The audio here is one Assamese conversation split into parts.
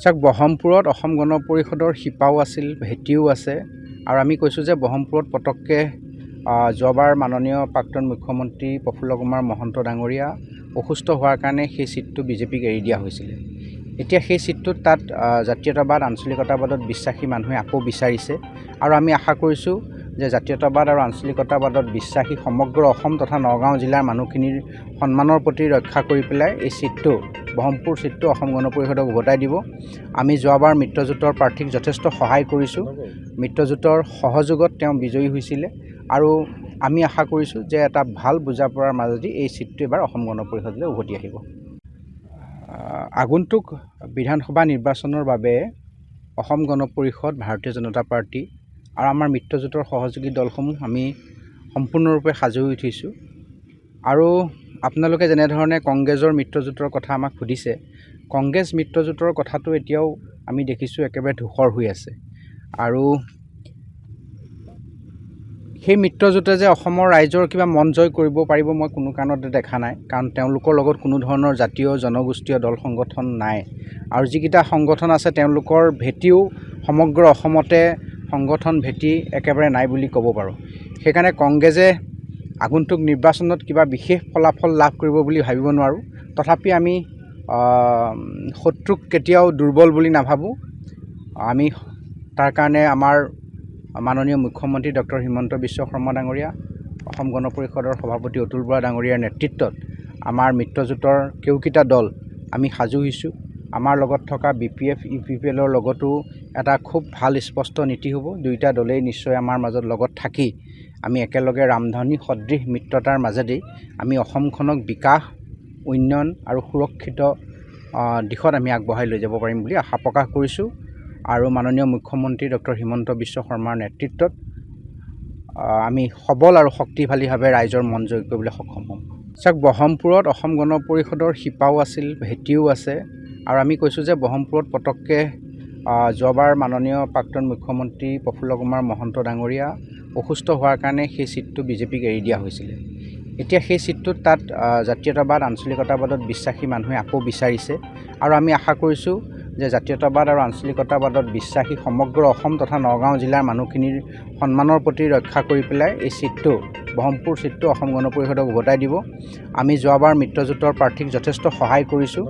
চাওক, ব্ৰহ্মপুৰত অসম গণ পৰিষদৰ শিপাও আছিল, ভেটিও আছে। আৰু আমি কৈছোঁ যে ব্ৰহ্মপুৰত পটককৈ যোৱাবাৰ মাননীয় প্ৰাক্তন মুখ্যমন্ত্ৰী প্ৰফুল্ল কুমাৰ মহন্ত ডাঙৰীয়া অসুস্থ হোৱাৰ কাৰণে সেই ছিটটো বিজেপিক এৰি দিয়া হৈছিলে। এতিয়া সেই ছিটটোত তাত জাতীয়তাবাদ আঞ্চলিকতাবাদত বিশ্বাসী মানুহে আকৌ বিচাৰিছে। আৰু আমি আশা কৰিছোঁ যে জাতীয়তাবাদ আৰু আঞ্চলিকতাবাদত বিশ্বাসী সমগ্ৰ অসম তথা নগাঁও জিলাৰ মানুহখিনিৰ সন্মানৰ প্ৰতি ৰক্ষা কৰি পেলাই এই ছিটটো, ব্ৰহ্মপুৰ ছিটটো অসম গণ পৰিষদক উভতাই দিব। আমি যোৱাবাৰ মিত্ৰজোঁটৰ প্ৰাৰ্থীক যথেষ্ট সহায় কৰিছোঁ। মিত্ৰজোঁটৰ সহযোগত তেওঁ বিজয়ী হৈছিলে আৰু আমি আশা কৰিছোঁ যে এটা ভাল বুজাপৰাৰ মাজেদি এই ছিটটো এবাৰ অসম গণ পৰিষদলৈ উভতি আহিব। আগন্তুক বিধানসভা নিৰ্বাচনৰ বাবে অসম গণ পৰিষদ, ভাৰতীয় জনতা পাৰ্টি আৰু আমাৰ মিত্ৰজোঁটৰ সহযোগী দলসমূহ আমি সম্পূৰ্ণৰূপে সাজু হৈ উঠিছোঁ। আৰু আপোনালোকে যেনেধৰণে কংগ্ৰেছৰ মিত্ৰজোঁটৰ কথা আমাক সুধিছে, কংগ্ৰেছ মিত্ৰজোঁটৰ কথাটো এতিয়াও আমি দেখিছোঁ একেবাৰে ধূসৰ হৈ আছে। আৰু সেই মিত্ৰজোঁটে যে অসমৰ ৰাইজৰ কিবা মন জয় কৰিব পাৰিব মই কোনো কাৰণতে দেখা নাই, কাৰণ তেওঁলোকৰ লগত কোনো ধৰণৰ জাতীয় জনগোষ্ঠীয় দল সংগঠন নাই। আৰু যিকেইটা সংগঠন আছে তেওঁলোকৰ ভেটিও সমগ্ৰ অসমতে সংগঠন ভেটি একেবাৰে নাই বুলি ক'ব পাৰোঁ। সেইকাৰণে কংগ্ৰেছে আগন্তুক নিৰ্বাচনত কিবা বিশেষ ফলাফল লাভ কৰিব বুলি ভাবিব নোৱাৰোঁ। তথাপি আমি শত্ৰুক কেতিয়াও দুৰ্বল বুলি নাভাবোঁ। আমি তাৰ কাৰণে আমাৰ মাননীয় মুখ্যমন্ত্ৰী ডক্টৰ হিমন্ত বিশ্ব শৰ্মা ডাঙৰীয়া, অসম গণ পৰিষদৰ সভাপতি অতুল বৰা ডাঙৰীয়াৰ নেতৃত্বত আমাৰ মিত্ৰজোঁটৰ কেউকেইটা দল আমি সাজু হৈছোঁ। আমাৰ লগত থকা BPF, UPPLৰ লগতো এটা খুব ভাল স্পষ্ট নীতি হ'ব। দুয়োটা দলেই নিশ্চয় আমাৰ মাজত লগত থাকি আমি একেলগে ৰামধেনু সদৃশ মিত্ৰতাৰ মাজেদি আমি অসমখনক বিকাশ, উন্নয়ন আৰু সুৰক্ষিত দিশত আমি আগবঢ়াই লৈ যাব পাৰিম বুলি আশা প্ৰকাশ কৰিছোঁ। আৰু মাননীয় মুখ্যমন্ত্ৰী ডক্টৰ হিমন্ত বিশ্ব শৰ্মাৰ নেতৃত্বত আমি সবল আৰু শক্তিশালীভাৱে ৰাইজৰ মন জয় কৰিবলৈ সক্ষম হ'ম। চাওক, ব্ৰহ্মপুৰত অসম গণ পৰিষদৰ শিপাও আছিল, ভেটিও আছে। আৰু আমি কৈছোঁ যে ব্ৰহ্মপুৰত পটককৈ যোৱাবাৰ মাননীয় প্ৰাক্তন মুখ্যমন্ত্ৰী প্ৰফুল্ল কুমাৰ মহন্ত ডাঙৰীয়া অসুস্থ হোৱাৰ কাৰণে সেই ছিটটো বিজেপিক এৰি দিয়া হৈছিলে। এতিয়া সেই ছিটটোত তাত জাতীয়তাবাদ আঞ্চলিকতাবাদত বিশ্বাসী মানুহে আকৌ বিচাৰিছে। আৰু আমি আশা কৰিছোঁ যে জাতীয়তাবাদ আৰু আঞ্চলিকতাবাদত বিশ্বাসী সমগ্ৰ অসম তথা নগাঁও জিলাৰ মানুহখিনিৰ সন্মানৰ প্ৰতি ৰক্ষা কৰি পেলাই এই ছিটটো, ব্ৰহ্মপুৰ ছিটটো অসম গণ পৰিষদক উভতাই দিব। আমি যোৱাবাৰ মিত্ৰজোঁটৰ প্ৰাৰ্থীক যথেষ্ট সহায় কৰিছোঁ।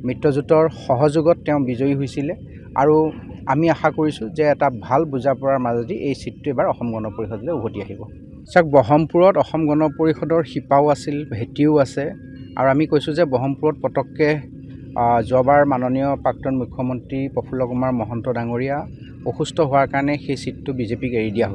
মিত্ৰজোঁটৰ সহযোগত তেওঁ বিজয়ী হৈছিলে আৰু আমি আশা কৰিছোঁ যে এটা ভাল বুজাপৰাৰ মাজেদি এই ছিটটো এবাৰ অসম গণ পৰিষদলৈ উভতি আহিব। চাওক, ব্ৰহ্মপুৰত অসম গণ পৰিষদৰ শিপাও আছিল, ভেটিও আছে। আৰু আমি কৈছোঁ যে ব্ৰহ্মপুৰত পটককৈ যোৱাবাৰ মাননীয় প্ৰাক্তন মুখ্যমন্ত্ৰী প্ৰফুল্ল কুমাৰ মহন্ত ডাঙৰীয়া অসুস্থ হোৱাৰ কাৰণে সেই ছিটটো বিজেপিক এৰি দিয়া